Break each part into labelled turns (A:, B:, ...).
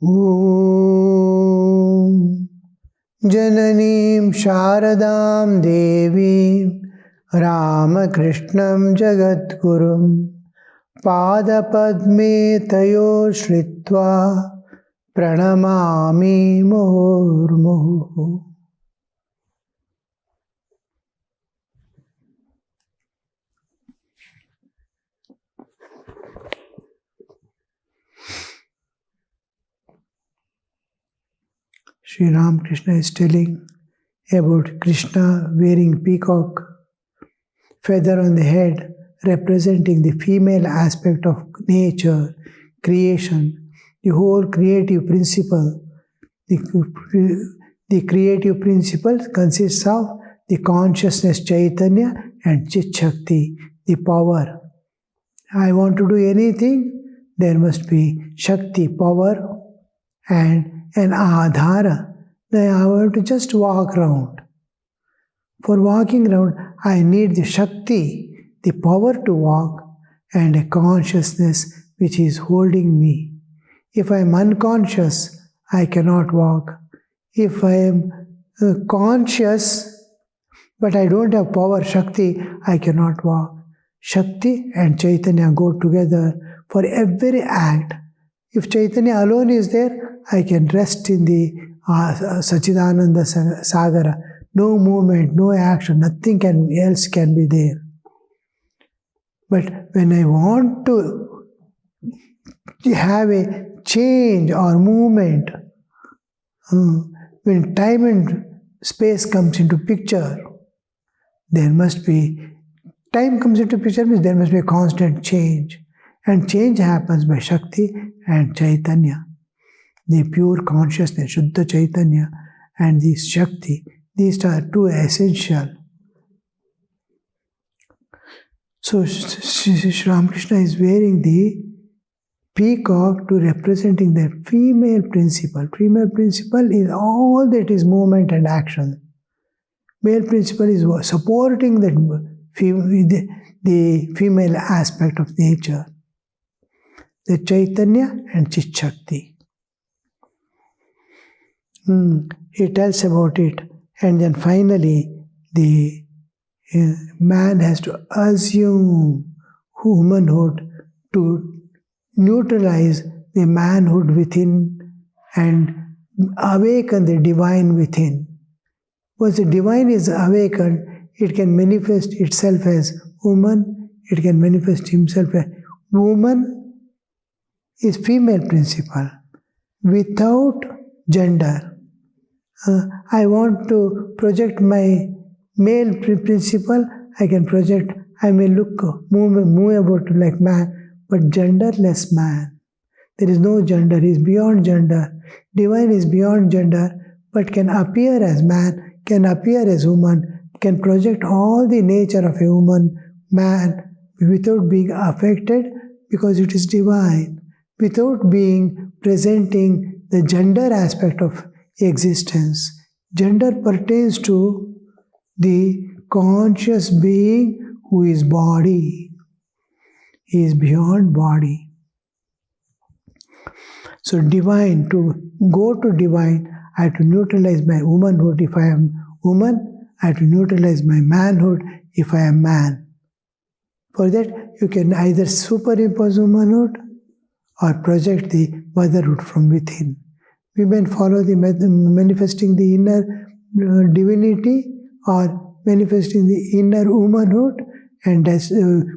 A: Om Jananim Sharadam Devim Ramakrishnam Jagadgurum Padapadme Tayo Shritva Pranamami Murmuhu. Sri Ramakrishna is telling about Krishna wearing peacock feather on the head, representing the female aspect of nature, creation, the whole creative principle. The creative principle consists of the consciousness Chaitanya and Chit Shakti, the power. I want to do anything, there must be Shakti, power, and an Adhara. I want to just walk around. For walking around, I need the Shakti, the power to walk, and a consciousness which is holding me. If I am unconscious, I cannot walk. If I am conscious, but I don't have power, Shakti, I cannot walk. Shakti and Chaitanya go together for every act. If Chaitanya alone is there, I can rest in the Sachidananda Sagara. No movement, no action, nothing else can be there. But when I want to have a change or movement, when time and space comes into picture, there must be, time comes into picture means there must be a constant change. And change happens by Shakti and Chaitanya. The pure consciousness, Shuddha Chaitanya, and the Shakti, these are two essential. So Sri Ramakrishna is wearing the peacock to representing that female principle. Female principle is all that is movement and action. Male principle is supporting that the female aspect of nature. The Chaitanya and Chit Shakti. He tells about it, and then finally the man has to assume womanhood to neutralize the manhood within and awaken the divine within. Once the divine is awakened, it can manifest itself as woman, it can manifest himself as woman is female principle without gender. I want to project my male principle, I can project, I may move about like man, but genderless man. There is no gender, he is beyond gender. Divine is beyond gender, but can appear as man, can appear as woman, can project all the nature of a woman, man, without being affected because it is divine, without being presenting the gender aspect of existence. Gender pertains to the conscious being who is body. He is beyond body. So divine, to go to divine, I have to neutralize my womanhood. If I am woman, I have to neutralize my manhood if I am man. For that, you can either superimpose womanhood or project the motherhood from within. Women follow the manifesting the inner divinity or manifesting the inner womanhood and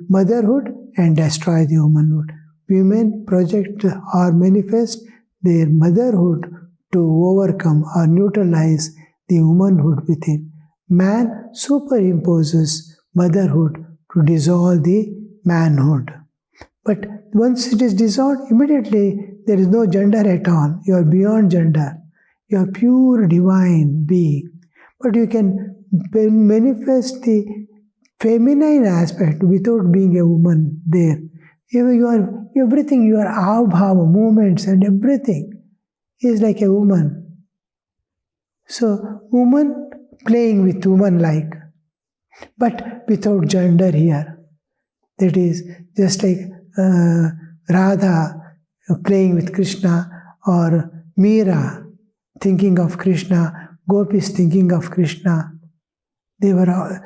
A: motherhood and destroy the womanhood. Women project or manifest their motherhood to overcome or neutralize the womanhood within. Man superimposes motherhood to dissolve the manhood. But once it is dissolved, immediately there is no gender at all. You are beyond gender. You are pure divine being. But you can manifest the feminine aspect without being a woman there. You are everything, your avbhava, movements and everything is like a woman. So, woman playing with woman like, but without gender here. That is just like Radha playing with Krishna or Meera thinking of Krishna, gopis thinking of Krishna. They were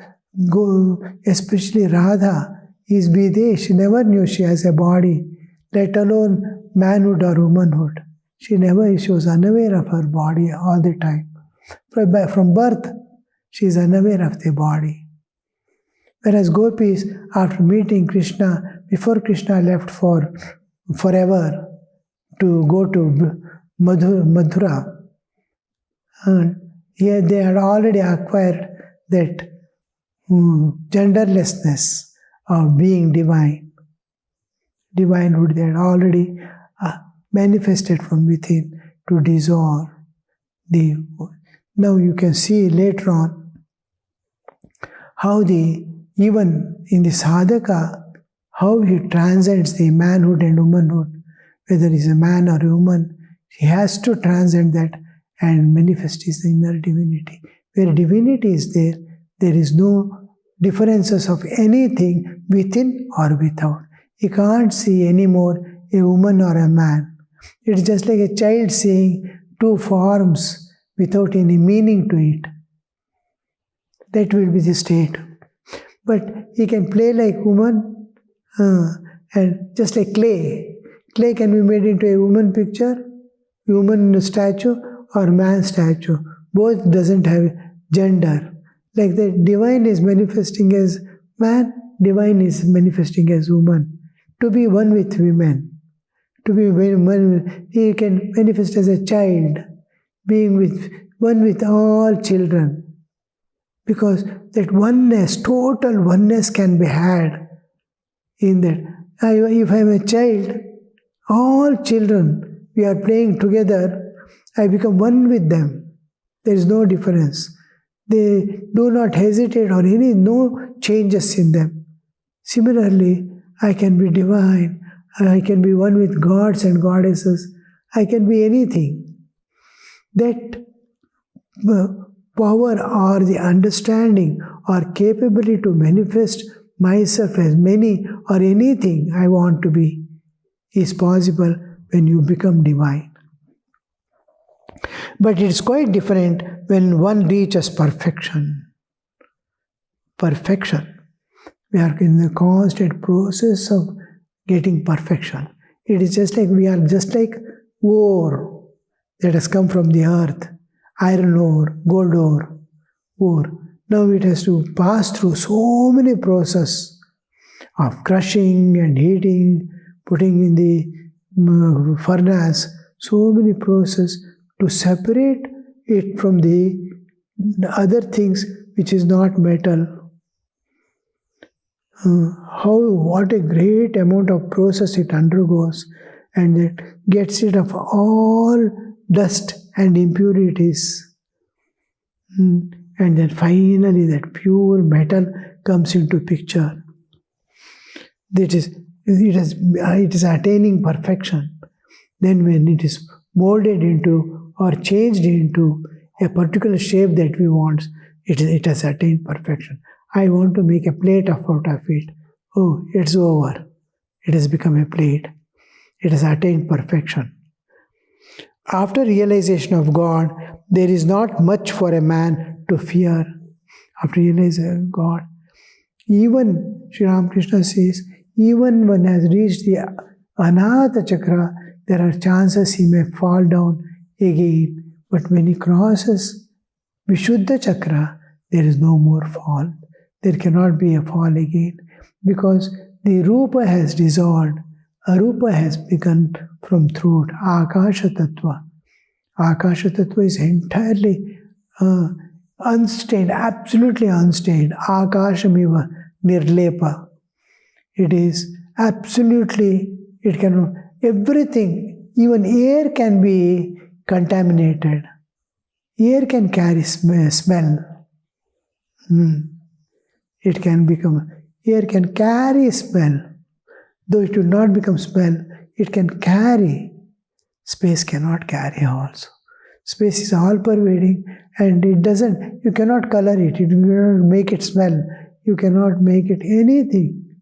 A: especially Radha is Bide. She never knew she has a body, let alone manhood or womanhood. She was unaware of her body all the time. From birth, she is unaware of the body. Whereas gopis, after meeting Krishna, before Krishna left for forever to go to Mathura, and here they had already acquired that genderlessness of being divine. Divinehood they had already manifested from within to dissolve. Now you can see later on how even in the sadhaka, how he transcends the manhood and womanhood. Whether he's a man or a woman, he has to transcend that and manifest his inner divinity. Where divinity is there, there is no differences of anything within or without. You can't see anymore a woman or a man. It's just like a child seeing two forms without any meaning to it. That will be the state. But he can play like woman and just like clay. Clay can be made into a woman picture, woman statue or man statue. Both doesn't have gender. Like the divine is manifesting as man, divine is manifesting as woman. To be one with women. To be one, he can manifest as a child, being one with all children. Because that oneness, total oneness can be had in that. If I am a child, all children, we are playing together, I become one with them. There is no difference. They do not hesitate or no changes in them. Similarly, I can be divine, I can be one with gods and goddesses, I can be anything. That power or the understanding or capability to manifest myself as many or anything I want to be is possible when you become divine. But it's quite different when one reaches perfection. Perfection. We are in the constant process of getting perfection. It is just like we are just like ore that has come from the earth. Iron ore, gold ore. Now it has to pass through so many processes of crushing and heating, putting in the furnace, so many processes to separate it from the other things which is not metal. What a great amount of process it undergoes, and it gets rid of all dust and impurities. And then finally that pure metal comes into picture. It is attaining perfection. Then when it is molded into or changed into a particular shape that we want, it has attained perfection. I want to make a plate out of it. Oh, it's over. It has become a plate. It has attained perfection. After realization of God, there is not much for a man to fear. After realizing God, even Sri Ramakrishna says, even when has reached the Anahata Chakra, there are chances he may fall down again. But when he crosses Vishuddha Chakra, there is no more fall. There cannot be a fall again, because the Rupa has dissolved. Arupa has begun from throat, Akasha Tattva. Akasha Tattva is entirely unstained, absolutely unstained. Akashamiva Nirlepa. It is absolutely, it can, everything, even air can be contaminated. Air can carry smell. It can become, air can carry smell. Though it will not become smell, it can carry. Space cannot carry also. Space is all pervading, and it doesn't, you cannot color it, you cannot make it smell, you cannot make it anything.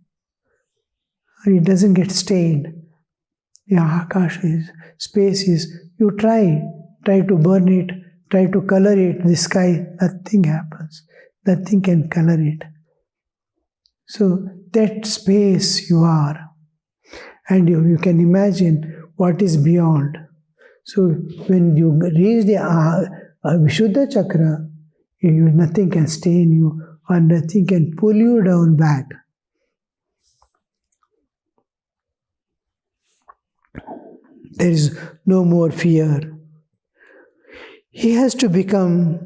A: It doesn't get stained. The Akash is, space is, you try to burn it, try to color it, the sky, nothing happens. Nothing can color it. So that space you are, and you can imagine what is beyond. So when you reach the Vishuddha Chakra, nothing can stain you or nothing can pull you down back. There is no more fear. He has become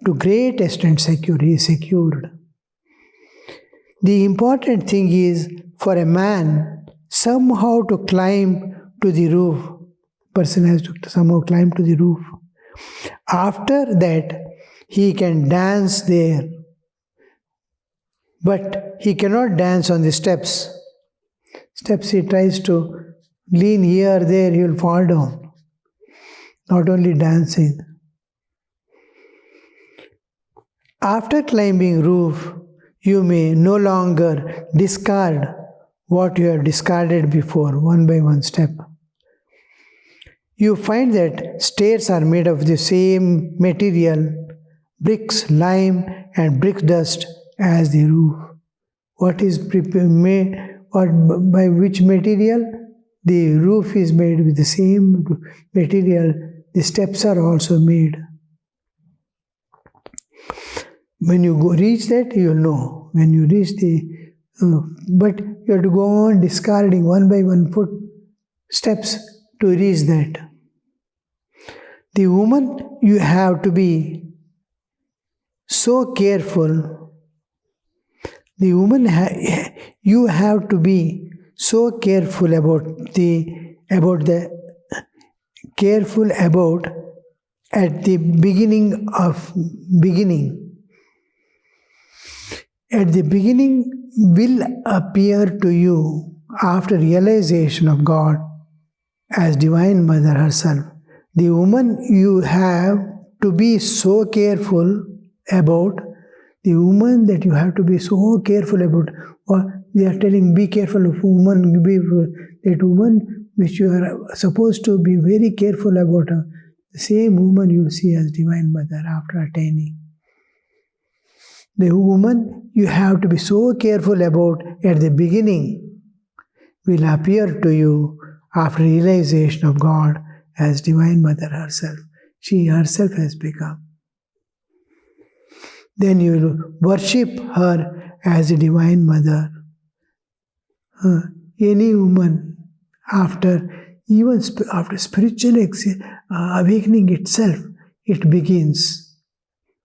A: to great extent secure. He is secured. The important thing is for a man somehow to climb to the roof. Person has to somehow climb to the roof. After that, he can dance there. But he cannot dance on the steps. Steps he tries to lean here, there, he will fall down. Not only dancing. After climbing roof, you may no longer discard what you have discarded before, one by one step. You find that stairs are made of the same material, bricks, lime, and brick dust as the roof. What is made? By which material? The roof is made with the same material. The steps are also made. When you reach that, you will know. When you reach but you have to go on discarding one by one foot steps to reach that. The woman, you have to be so careful. The woman, you have to be so careful about at the beginning. At the beginning will appear to you after realization of God as Divine Mother herself. The woman you have to be so careful about, the woman that you have to be so careful about, or they are telling be careful of woman, that woman which you are supposed to be very careful about, the same woman you will see as Divine Mother after attaining. The woman you have to be so careful about at the beginning will appear to you after realization of God as Divine Mother herself. She herself has become. Then you will worship her as a Divine Mother. Any woman, even after spiritual awakening itself, it begins.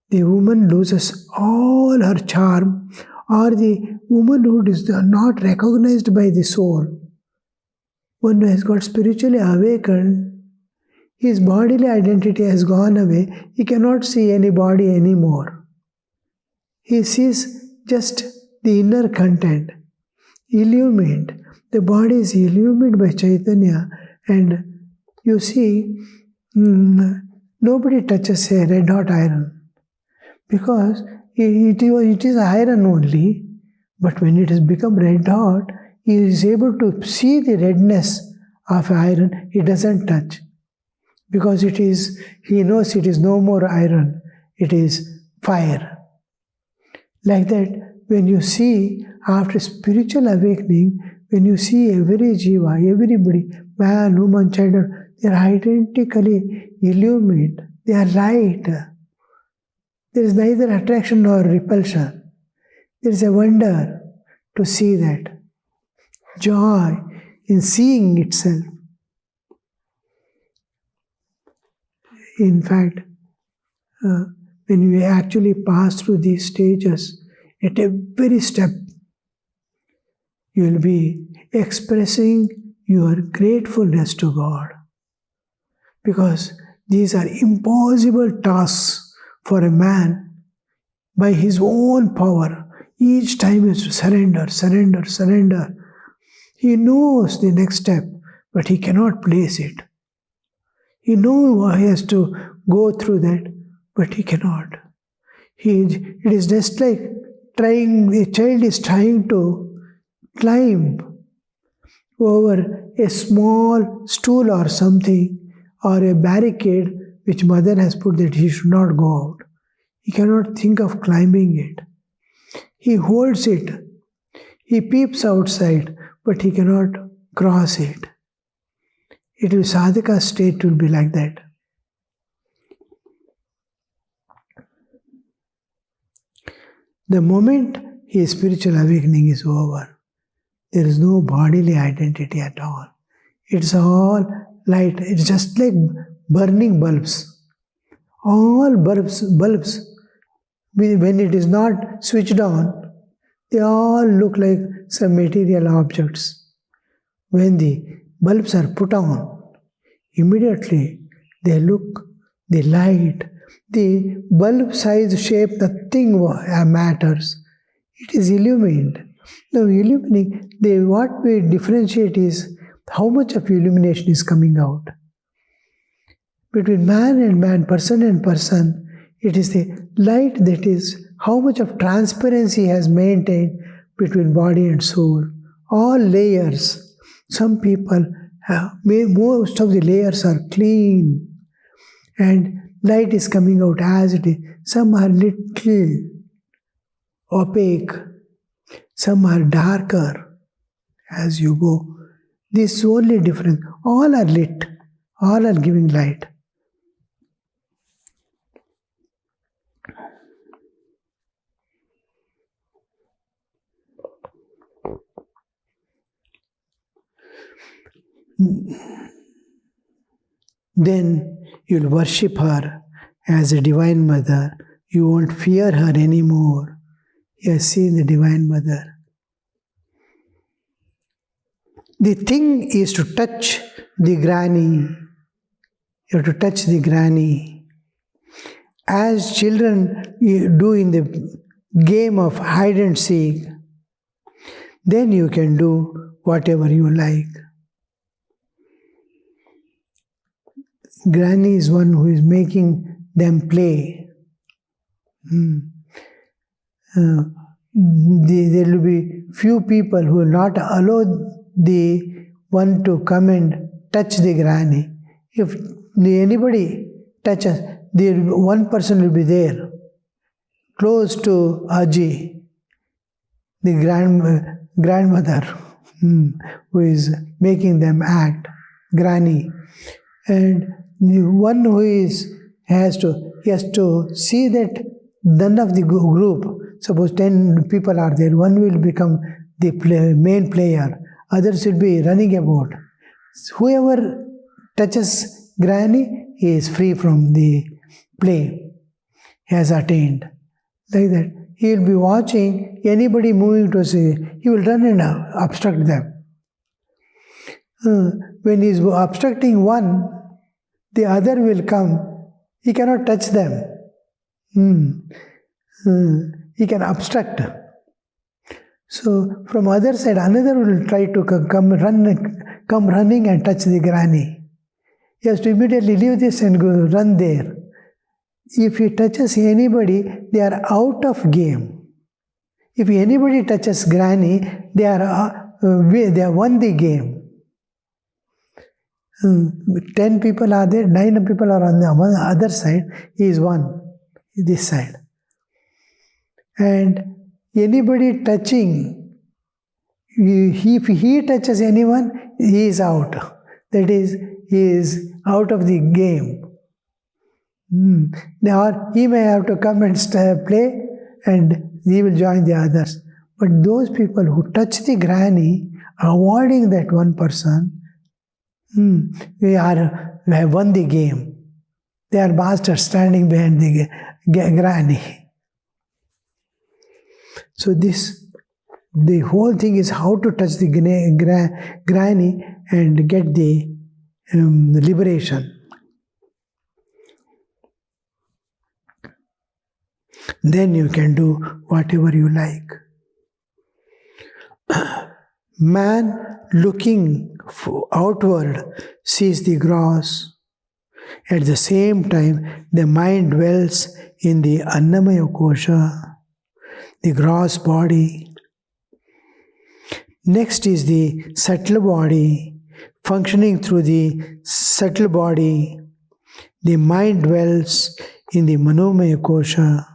A: The woman loses all her charm, or the womanhood is not recognized by the soul. One who has got spiritually awakened, his bodily identity has gone away. He cannot see any body anymore. He sees just the inner content, illumined. The body is illumined by Chaitanya, and you see, nobody touches a red hot iron. Because it is iron only, but when it has become red hot, he is able to see the redness of iron. He doesn't touch. Because he knows it is no more iron, it is fire. Like that, when you see, after spiritual awakening, when you see every jiva, everybody, man, woman, child, they are identically illumined. They are light. There is neither attraction nor repulsion. There is a wonder to see that. Joy in seeing itself. In fact, when you actually pass through these stages, at every step, you will be expressing your gratefulness to God. Because these are impossible tasks for a man by his own power. Each time is to surrender, surrender, surrender. He knows the next step, but he cannot place it. He knows he has to go through that, but he cannot. It is just like a child is trying to climb over a small stool or something, or a barricade which mother has put that he should not go out. He cannot think of climbing it. He holds it. He peeps outside, but he cannot cross it. It will, sadhaka state will be like that. The moment his spiritual awakening is over, there is no bodily identity at all. It's all light. It's just like burning bulbs. All bulbs, when it is not switched on, they all look like some material objects. When the bulbs are put on, immediately they look, the light, the bulb size, shape, nothing matters. It is illumined. Now, illumining, what we differentiate is how much of illumination is coming out. Between man and man, person and person, it is the light that is how much of transparency has maintained between body and soul. All layers. Some people, most of the layers are clean and light is coming out as it is. Some are little opaque. Some are darker as you go. This is only difference. All are lit. All are giving light. Then you'll worship her as a Divine Mother. You won't fear her anymore. You have seen the Divine Mother. The thing is to touch the granny. You have to touch the granny. As children do in the game of hide and seek, then you can do whatever you like. Granny is one who is making them play. There will be few people who will not allow the one to come and touch the granny. If anybody touches, one person will be there, close to Aji, the grandmother, who is making them act, granny. And the one who has to see that none of the group, suppose 10 people are there, one will become the main player, others will be running about. Whoever touches granny, he is free from the play. He has attained. Like that. He will be watching anybody moving to say, he will run and obstruct them. When he is obstructing one, the other will come. He cannot touch them. He can obstruct. So from other side, another will try to come running and touch the granny. He has to immediately leave this and go run there. If he touches anybody, they are out of game. If anybody touches granny, they are won the game. 10 people are there, 9 people are on the other side, he is one, this side. And anybody touching, if he touches anyone, he is out. That is, he is out of the game. Now he may have to come and play and he will join the others. But those people who touch the granny, avoiding that one person, we have won the game. They are masters standing behind the granny. So the whole thing is how to touch the granny and get the liberation. Then you can do whatever you like. Man looking outward sees the gross. At the same time, the mind dwells in the Annamaya Kosha, the gross body. Next is the subtle body. Functioning through the subtle body, the mind dwells in the Manomaya Kosha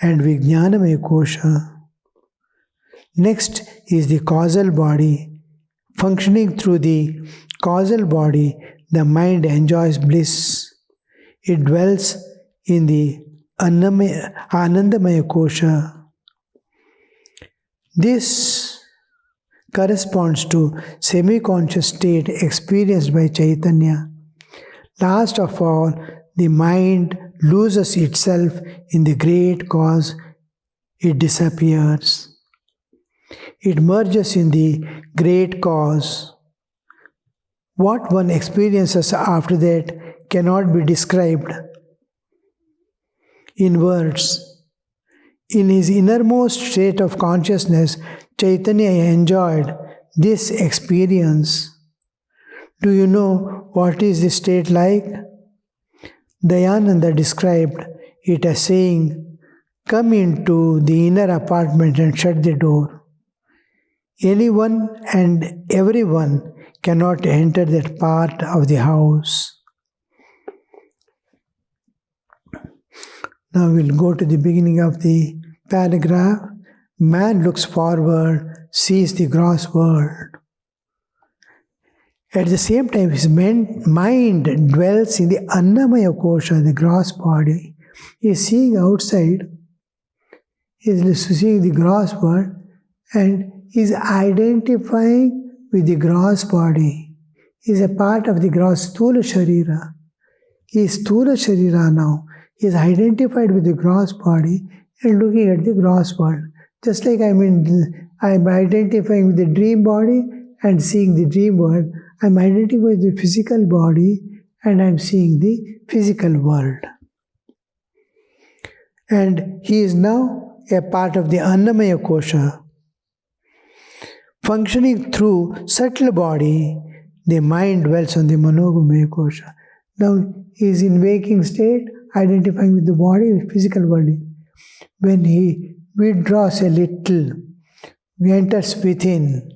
A: and Vijnanamaya Kosha. Next is the causal body. Functioning through the causal body, the mind enjoys bliss. It dwells in the Anandamaya Kosha. This corresponds to semi-conscious state experienced by Chaitanya. Last of all, the mind loses itself in the great cause. It disappears. It merges in the great cause. What one experiences after that cannot be described in words. In his innermost state of consciousness, Chaitanya enjoyed this experience. Do you know what is the state like? Dayananda described it as saying, "Come into the inner apartment and shut the door." Anyone and everyone cannot enter that part of the house. Now we'll go to the beginning of the paragraph. Man looks forward, sees the gross world. At the same time, his mind dwells in the Annamaya Kosha, the gross body. He is seeing outside, he is seeing the gross world, and he is identifying with the gross body. He is a part of the gross Sthula Sharira. He is Sthula Sharira now. He is identified with the gross body and looking at the gross world. Just like I am identifying with the dream body and seeing the dream world. I am identifying with the physical body and I am seeing the physical world. And he is now a part of the Annamaya Kosha. Functioning through subtle body, the mind dwells on the Manogamaya Kosha. Now he is in waking state, identifying with the body, with physical body. When he withdraws a little, he enters within.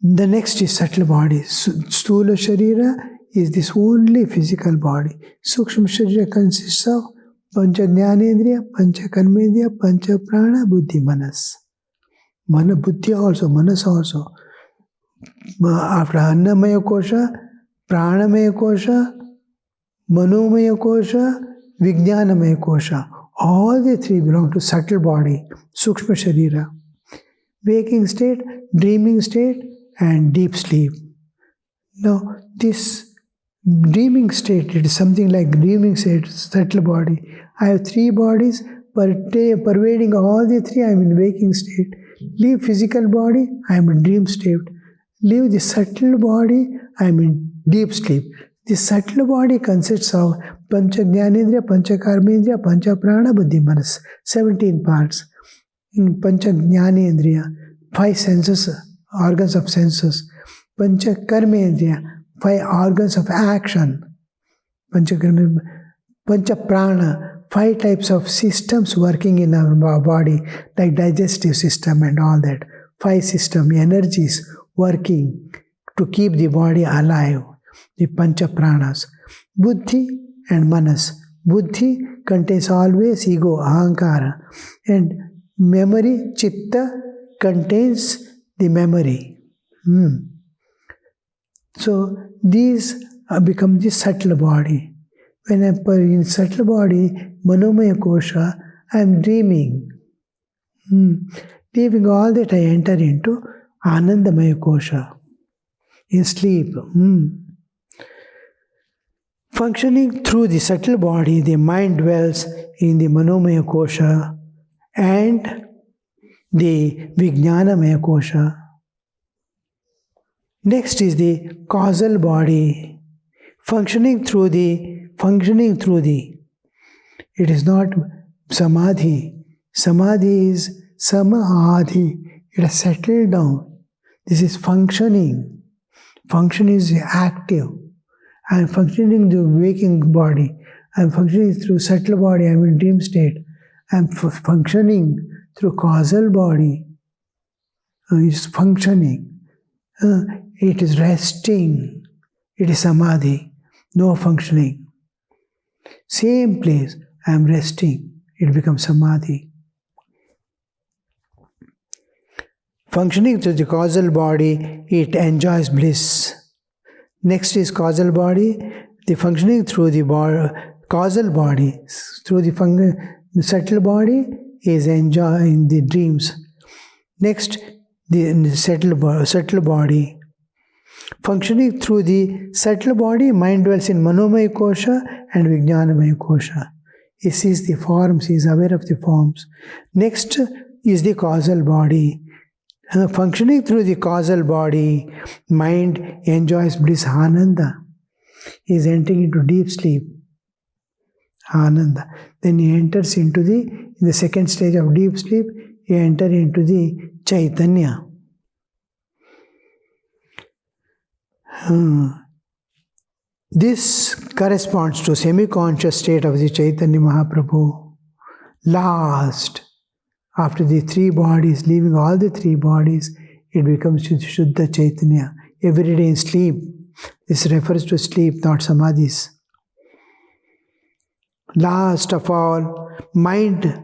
A: The next is subtle body. Sthula Sharira is this only physical body. Sukshma Sharira consists of Pancha Jnanendriya, Pancha Karmendriya, Pancha Prana, Buddhi, Manas. Buddhi also, Manas also. After Annamaya Kosha, Pranamaya Kosha, Manomaya Kosha, Vijnanamaya Kosha. All the three belong to subtle body, Sukshma Sharira. Waking state, dreaming state, and deep sleep. Now, this dreaming state, it is something like dreaming state, subtle body. I have three bodies, pervading all the three, I am in waking state. Leave physical body, I am in dream state. Leave the subtle body, I am in deep sleep. The subtle body consists of Pancha Jnanendriya, Pancha Karmendriya, Pancha Prana, Buddhi, Manas. 17 parts. In Pancha Jnanendriya, 5 senses, organs of senses. Pancha Karmendriya, 5 organs of action. Pancha Prana, 5 types of systems working in our body, like digestive system and all that. 5 system energies working to keep the body alive. The Pancha Pranas. Buddhi and Manas. Buddhi contains always ego, ahankara. And memory, chitta, contains the memory. So these become the subtle body. When I am in subtle body, Manomaya Kosha, I am dreaming. Leaving all that, I enter into Anandamaya Kosha. In sleep. Functioning through the subtle body, the mind dwells in the Manomaya Kosha and the Vijnanamaya Kosha. Next is the causal body. Functioning through the. It is not samadhi. Samadhi is samadhi. It has settled down. This is functioning. Function is active. I am functioning the waking body. I am functioning through subtle body. I am in dream state. I am functioning through causal body is functioning. It is resting. It is samadhi. No functioning. Same place, I am resting. It becomes samadhi. Functioning through the causal body, it enjoys bliss. Next is causal body. The functioning through the causal body, through the subtle body, is enjoying the dreams. Next, the subtle body. Functioning through the subtle body, mind dwells in Manomaya Kosha and Vijnanamaya Kosha. He sees the forms, he is aware of the forms. Next is the causal body. Functioning through the causal body, mind enjoys bliss, Ananda. He is entering into deep sleep, Ananda. Then he enters into in the second stage of deep sleep, he enters into the Chaitanya. This corresponds to semi-conscious state of the Chaitanya Mahaprabhu. Last, after the three bodies, leaving all the three bodies, it becomes Shuddha Chaitanya. Every day in sleep. This refers to sleep, not samadhis. Last of all, mind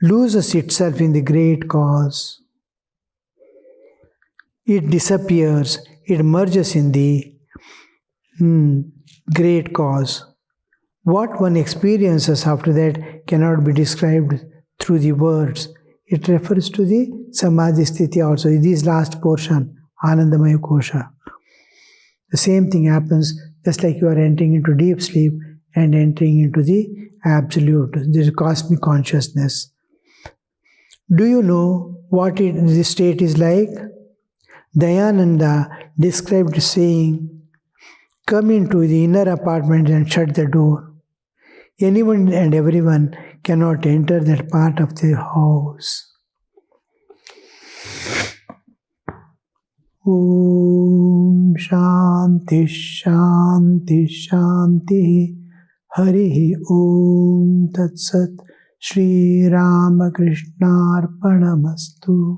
A: loses itself in the great cause. It disappears, it merges in the great cause. What one experiences after that cannot be described through the words. It refers to the Samadhi Sthiti also. In this last portion, Anandamaya Kosha. The same thing happens just like you are entering into deep sleep and entering into the absolute, the cosmic consciousness. Do you know what this state is like? Dayananda described saying, "Come into the inner apartment and shut the door. Anyone and everyone cannot enter that part of the house." Om Shanti Shanti Shanti Hari Om Tat Sat Shri Ramakrishna Arpanamastu.